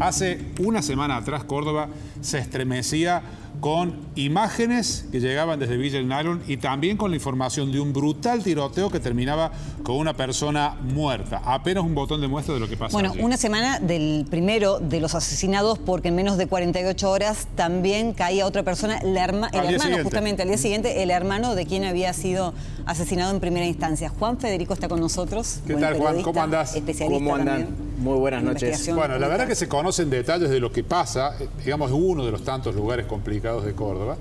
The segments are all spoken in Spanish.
Hace una semana atrás, Córdoba se estremecía con imágenes que llegaban desde Villa El Nylon y también con la información de un brutal tiroteo que terminaba con una persona muerta. Apenas un botón de muestra de lo que pasa. Bueno, una semana del primero de los asesinados, porque en menos de 48 horas también caía otra persona, el hermano, justamente al día siguiente, el hermano de quien había sido asesinado en primera instancia. Juan Federico está con nosotros. ¿Qué tal, Juan? ¿Cómo andás? Especialista. ¿Cómo andan? También. Muy buenas noches. Bueno, la verdad que se conocen detalles de lo que pasa, digamos, en uno de los tantos lugares complicados de Córdoba.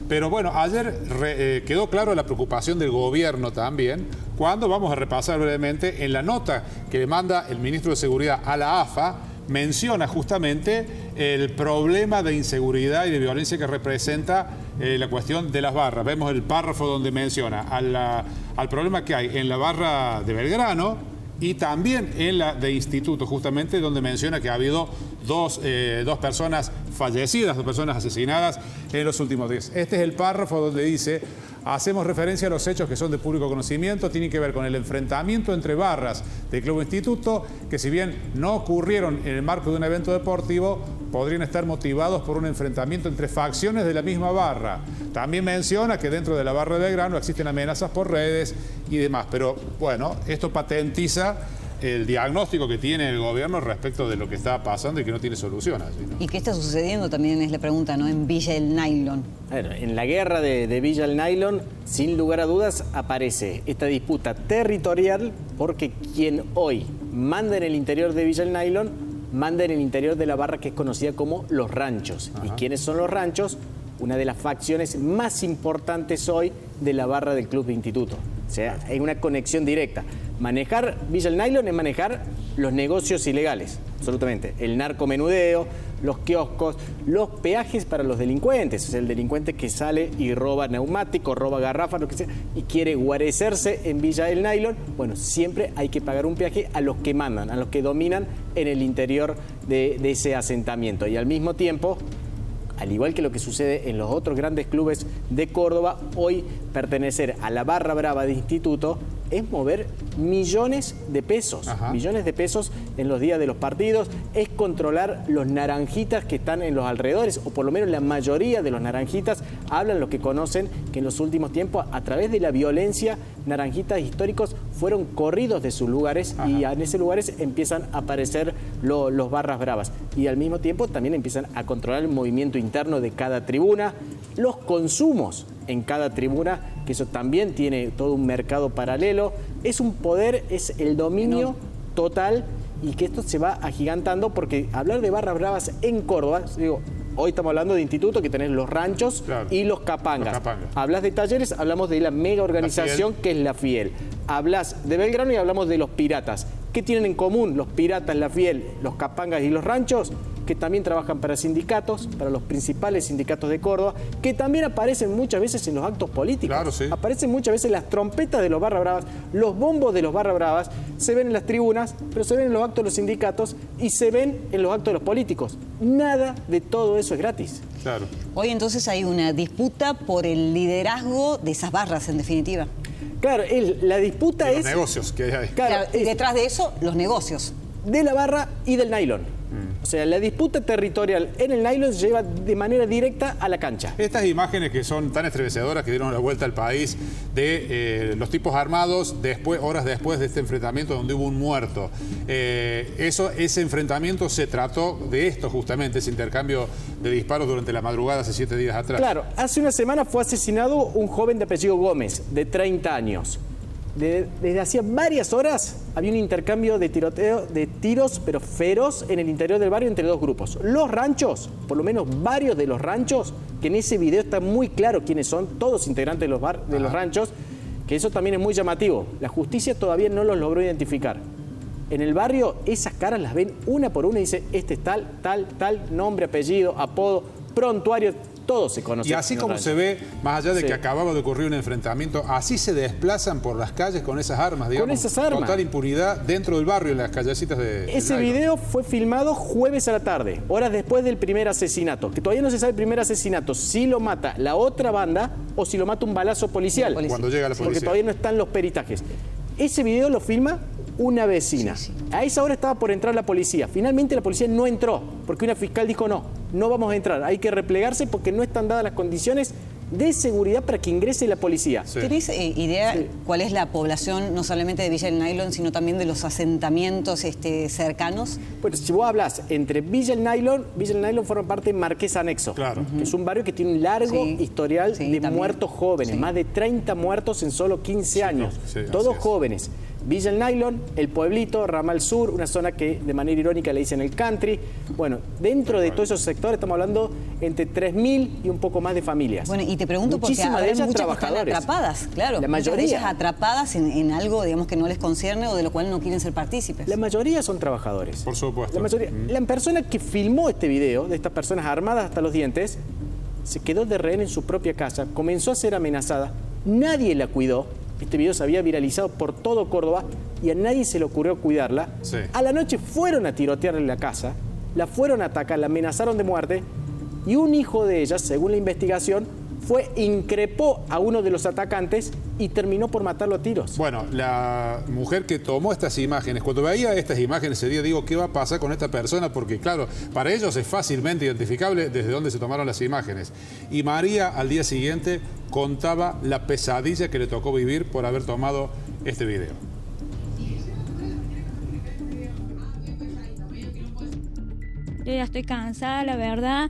Pero bueno, ayer quedó claro la preocupación del gobierno también, cuando vamos a repasar brevemente en la nota que le manda el ministro de Seguridad a la AFA, menciona justamente el problema de inseguridad y de violencia que representa la cuestión de las barras. Vemos el párrafo donde menciona al problema que hay en la barra de Belgrano, y también en la de Instituto, justamente, donde menciona que ha habido dos personas fallecidas, 2 personas asesinadas en los últimos días. Este es el párrafo donde dice: hacemos referencia a los hechos que son de público conocimiento, tienen que ver con el enfrentamiento entre barras del Club Instituto, que si bien no ocurrieron en el marco de un evento deportivo, podrían estar motivados por un enfrentamiento entre facciones de la misma barra. También menciona que dentro de la barra de Belgrano existen amenazas por redes y demás. Pero bueno, esto patentiza el diagnóstico que tiene el gobierno respecto de lo que está pasando y que no tiene solución allí, ¿no? ¿Y qué está sucediendo? También es la pregunta, ¿no? En Villa El Nylon. Bueno, en la guerra de Villa El Nylon, sin lugar a dudas, aparece esta disputa territorial porque quien hoy manda en el interior de Villa El Nylon, manda en el interior de la barra que es conocida como Los Ranchos. Ajá. ¿Y quiénes son Los Ranchos? Una de las facciones más importantes hoy de la barra del Club de Instituto. O sea, hay una conexión directa. Manejar Villa El Nylon es manejar los negocios ilegales, absolutamente. El narcomenudeo, los kioscos, los peajes para los delincuentes. O sea, el delincuente que sale y roba neumáticos, roba garrafas, lo que sea, y quiere guarecerse en Villa El Nylon, bueno, siempre hay que pagar un peaje a los que mandan, a los que dominan en el interior de ese asentamiento. Y al mismo tiempo, al igual que lo que sucede en los otros grandes clubes de Córdoba, hoy pertenecer a la barra brava de Instituto es mover millones de pesos. Ajá. Millones de pesos en los días de los partidos, es controlar los naranjitas que están en los alrededores, o por lo menos la mayoría de los naranjitas hablan los que conocen que en los últimos tiempos, a través de la violencia, naranjitas históricos fueron corridos de sus lugares. Ajá. Y en esos lugares empiezan a aparecer los barras bravas. Y al mismo tiempo también empiezan a controlar el movimiento interno de cada tribuna, los consumos en cada tribuna, que eso también tiene todo un mercado paralelo. Es un poder, es el dominio total, y que esto se va agigantando, porque hablar de barras bravas en Córdoba, digo, hoy estamos hablando de Instituto, que tenés Los Ranchos, claro, y los Capangas. Hablas de Talleres, hablamos de la mega organización que es la Fiel. Hablas de Belgrano y hablamos de los Piratas. ¿Qué tienen en común los Piratas, la Fiel, los Capangas y los Ranchos? Que también trabajan para sindicatos, para los principales sindicatos de Córdoba, que también aparecen muchas veces en los actos políticos. Claro, sí. Aparecen muchas veces las trompetas de los barra bravas, los bombos de los barra bravas, se ven en las tribunas, pero se ven en los actos de los sindicatos y se ven en los actos de los políticos. Nada de todo eso es gratis. Claro. Hoy entonces hay una disputa por el liderazgo de esas barras, en definitiva. Claro, la disputa es... los negocios que hay. Claro, y detrás de eso, los negocios. De la barra y del nylon. O sea, la disputa territorial en el nylon se lleva de manera directa a la cancha. Estas imágenes que son tan estremecedoras, que dieron la vuelta al país, de los tipos armados horas después de este enfrentamiento donde hubo un muerto. Ese enfrentamiento se trató de esto justamente, ese intercambio de disparos durante la madrugada hace 7 días atrás. Claro, hace una semana fue asesinado un joven de apellido Gómez, de 30 años. Desde hacía varias horas había un intercambio de tiros, pero feroz, en el interior del barrio entre dos grupos. Los ranchos, por lo menos varios de los ranchos, que en ese video está muy claro quiénes son, todos integrantes de los ranchos, que eso también es muy llamativo. La justicia todavía no los logró identificar. En el barrio esas caras las ven una por una y dice, este es tal, nombre, apellido, apodo, prontuario. Todos se conocen. Y así como se ve, más allá de que acababa de ocurrir un enfrentamiento, así se desplazan por las calles con esas armas, digamos. Con esas armas. Total impunidad dentro del barrio, en las callecitas de... Ese video fue filmado jueves a la tarde, horas después del primer asesinato, que todavía no se sabe el primer asesinato, si lo mata la otra banda o si lo mata un balazo policial. Cuando llega la policía. Porque todavía no están los peritajes. Ese video lo filma una vecina. Sí. A esa hora estaba por entrar la policía. Finalmente la policía no entró, porque una fiscal dijo no vamos a entrar, hay que replegarse porque no están dadas las condiciones de seguridad para que ingrese la policía. Sí. ¿Tenés idea cuál es la población, no solamente de Villa El Nylon, sino también de los asentamientos cercanos? Pues si vos hablas entre Villa El Nylon forma parte de Marqués Anexo, claro. que es un barrio que tiene un largo historial de también. Muertos jóvenes, más de 30 muertos en solo 15 años, todos jóvenes. Villa El Nylon, el pueblito, Ramal Sur, una zona que de manera irónica le dicen el country. Bueno, dentro de todos esos sectores estamos hablando entre 3.000 y un poco más de familias. Bueno, y te pregunto porque muchísimas de ellas muchas trabajadores. Que están atrapadas, claro. La muchas de mayoría. ellas atrapadas en algo, digamos, que no les concierne o de lo cual no quieren ser partícipes. La mayoría son trabajadores. Por supuesto. La mayoría. La persona que filmó este video, de estas personas armadas hasta los dientes, se quedó de rehén en su propia casa, comenzó a ser amenazada, nadie la cuidó. Este video se había viralizado por todo Córdoba y a nadie se le ocurrió cuidarla. Sí. A la noche fueron a tirotearle la casa, la fueron a atacar, la amenazaron de muerte y un hijo de ella, según la investigación, increpó a uno de los atacantes y terminó por matarlo a tiros. Bueno, la mujer que tomó estas imágenes, cuando veía estas imágenes ese día, digo, ¿qué va a pasar con esta persona? Porque, claro, para ellos es fácilmente identificable desde dónde se tomaron las imágenes. Y María, al día siguiente, contaba la pesadilla que le tocó vivir por haber tomado este video. Yo ya estoy cansada, la verdad.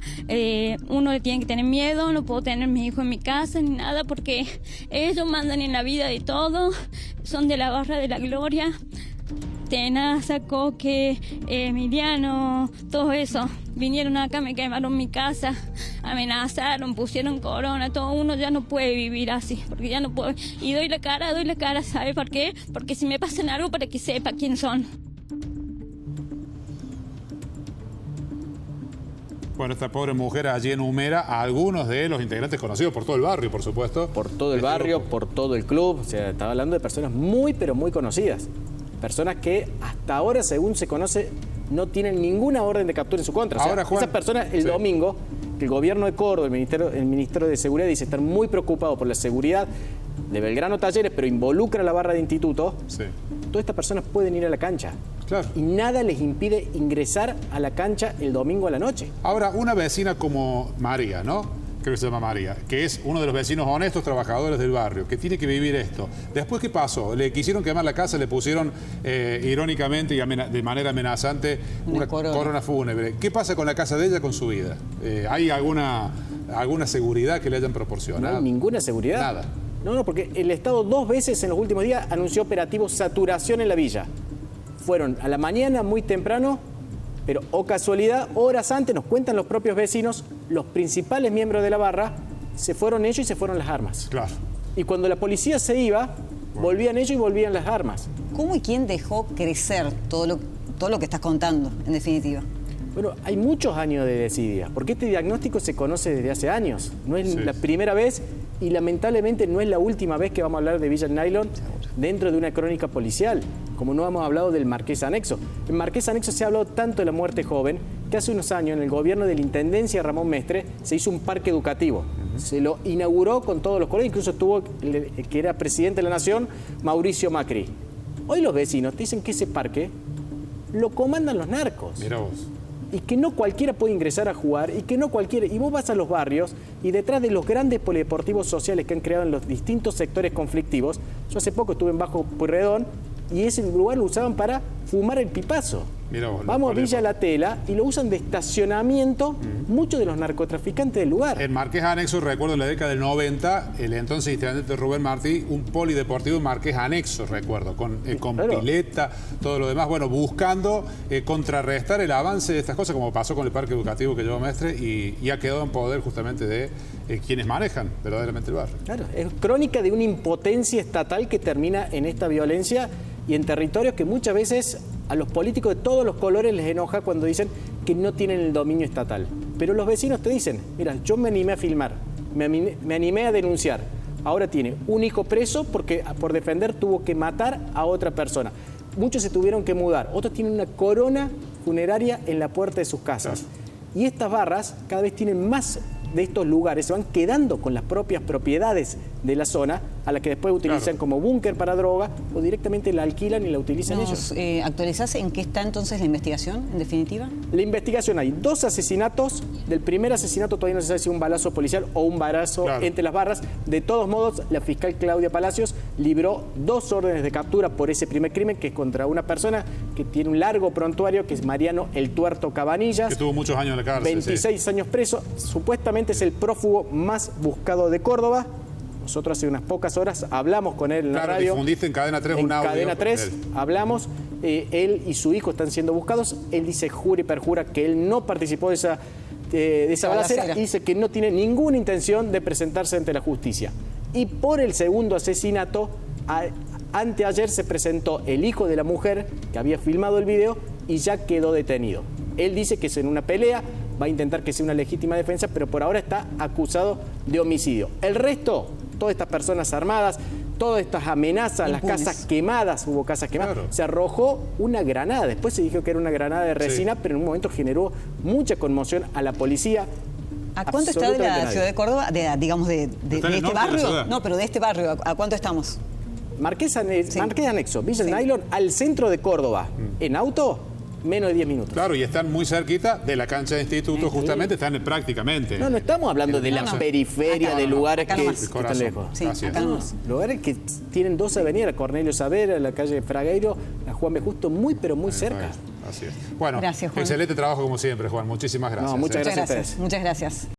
Uno le tiene que tener miedo, no puedo tener a mis hijos en mi casa ni nada porque ellos mandan en la vida de todo, son de la barra de la gloria. Tenaza, Coque, Emiliano, todo eso. Vinieron acá, me quemaron mi casa, amenazaron, pusieron corona, todo. Uno ya no puede vivir así, porque ya no puedo. Y doy la cara, ¿sabe por qué? Porque si me pasan algo para que sepa quién son. Bueno, esta pobre mujer allí enumera a algunos de los integrantes conocidos por todo el barrio, por supuesto. Por todo el barrio, por todo el club. O sea, estaba hablando de personas muy, pero muy conocidas. Personas que hasta ahora, según se conoce, no tienen ninguna orden de captura en su contra. O sea, ahora, Juan, esas personas, el domingo, que el gobierno de Córdoba, el Ministerio de Seguridad, dice estar muy preocupado por la seguridad de Belgrano Talleres, pero involucra a la barra de instituto. Sí. Todas estas personas pueden ir a la cancha. Claro. Y nada les impide ingresar a la cancha el domingo a la noche. Ahora, una vecina como María, ¿no? Creo que se llama María, que es uno de los vecinos honestos, trabajadores del barrio, que tiene que vivir esto. Después, ¿qué pasó? Le quisieron quemar la casa, le pusieron irónicamente y de manera amenazante una corona fúnebre. ¿Qué pasa con la casa de ella, con su vida? ¿Hay alguna seguridad que le hayan proporcionado? No hay ninguna seguridad. Nada. No, porque el Estado 2 veces en los últimos días anunció operativo saturación en la villa. Fueron a la mañana muy temprano, pero, oh casualidad, horas antes, nos cuentan los propios vecinos, los principales miembros de la barra, se fueron ellos y se fueron las armas. Claro. Y cuando la policía se iba, volvían ellos y volvían las armas. ¿Cómo y quién dejó crecer todo lo que estás contando, en definitiva? Bueno, hay muchos años de desidia, porque este diagnóstico se conoce desde hace años. No es la primera vez y lamentablemente no es la última vez que vamos a hablar de Villa El Nylon dentro de una crónica policial, como no hemos hablado del Marqués Anexo. En Marqués Anexo se ha hablado tanto de la muerte joven que hace unos años en el gobierno de la Intendencia Ramón Mestre se hizo un parque educativo. Se lo inauguró con todos los colores, incluso estuvo el que era presidente de la Nación, Mauricio Macri. Hoy los vecinos te dicen que ese parque lo comandan los narcos. Mira vos. Y que no cualquiera puede ingresar a jugar, y que no cualquiera... Y vos vas a los barrios, y detrás de los grandes polideportivos sociales que han creado en los distintos sectores conflictivos, yo hace poco estuve en Bajo Pueyrredón, y ese lugar lo usaban para fumar el pipazo. Mirá vos, vamos a Villa La Tela y lo usan de estacionamiento muchos de los narcotraficantes del lugar. En Marqués Anexo, recuerdo en la década del 90, el entonces intendente Rubén Martí, un polideportivo en Marqués Anexo, recuerdo, con claro, pileta, todo lo demás, bueno, buscando contrarrestar el avance de estas cosas, como pasó con el parque educativo que llevó Mestre, y ha quedado en poder justamente de quienes manejan verdaderamente el barrio. Claro, es crónica de una impotencia estatal que termina en esta violencia y en territorios que muchas veces a los políticos de todos los colores les enoja cuando dicen que no tienen el dominio estatal. Pero los vecinos te dicen, mira, yo me animé a filmar, me animé a denunciar. Ahora tiene un hijo preso porque por defender tuvo que matar a otra persona. Muchos se tuvieron que mudar, otros tienen una corona funeraria en la puerta de sus casas. Y estas barras cada vez tienen más de estos lugares se van quedando con las propias propiedades de la zona, a la que después utilizan como búnker para droga, o directamente la alquilan y la utilizan ellos. ¿Actualizás en qué está entonces la investigación, en definitiva? La investigación, hay 2 asesinatos. Del primer asesinato todavía no se sabe si un balazo policial o un balazo entre las barras. De todos modos, la fiscal Claudia Palacios libró 2 órdenes de captura por ese primer crimen, que es contra una persona que tiene un largo prontuario, que es Mariano El Tuerto Cabanillas. Que tuvo muchos años en la cárcel. 26 años preso. Supuestamente es el prófugo más buscado de Córdoba. Nosotros hace unas pocas horas hablamos con él en la radio. Difundiste en Cadena 3 un audio. En Cadena 3 hablamos, él y su hijo están siendo buscados. Él dice, jura y perjura, que él no participó de esa balacera y dice que no tiene ninguna intención de presentarse ante la justicia. Y por el segundo asesinato, anteayer se presentó el hijo de la mujer que había filmado el video y ya quedó detenido. Él dice que es en una pelea, va a intentar que sea una legítima defensa, pero por ahora está acusado de homicidio. El resto, todas estas personas armadas, todas estas amenazas, las casas quemadas, hubo casas quemadas, se arrojó una granada. Después se dijo que era una granada de resina, pero en un momento generó mucha conmoción a la policía. ¿A cuánto está de la ciudad de Córdoba, digamos, de este barrio? No, pero de este barrio, ¿a cuánto estamos? Marqués Anexo, Villa Nylon, al centro de Córdoba, en auto, menos de 10 minutos. Claro, y están muy cerquita de la cancha de instituto, justamente, están prácticamente. No estamos hablando de la periferia, de lugares que están lejos. Sí, acá nomás. Lugares que tienen 2 avenidas, la Cornelio Saavedra, la calle Fragueiro, la Juan B. Justo, muy pero muy cerca. Así es. Bueno, gracias, Juan. Excelente trabajo como siempre, Juan. Muchísimas gracias. No, muchas gracias a ustedes. Muchas gracias.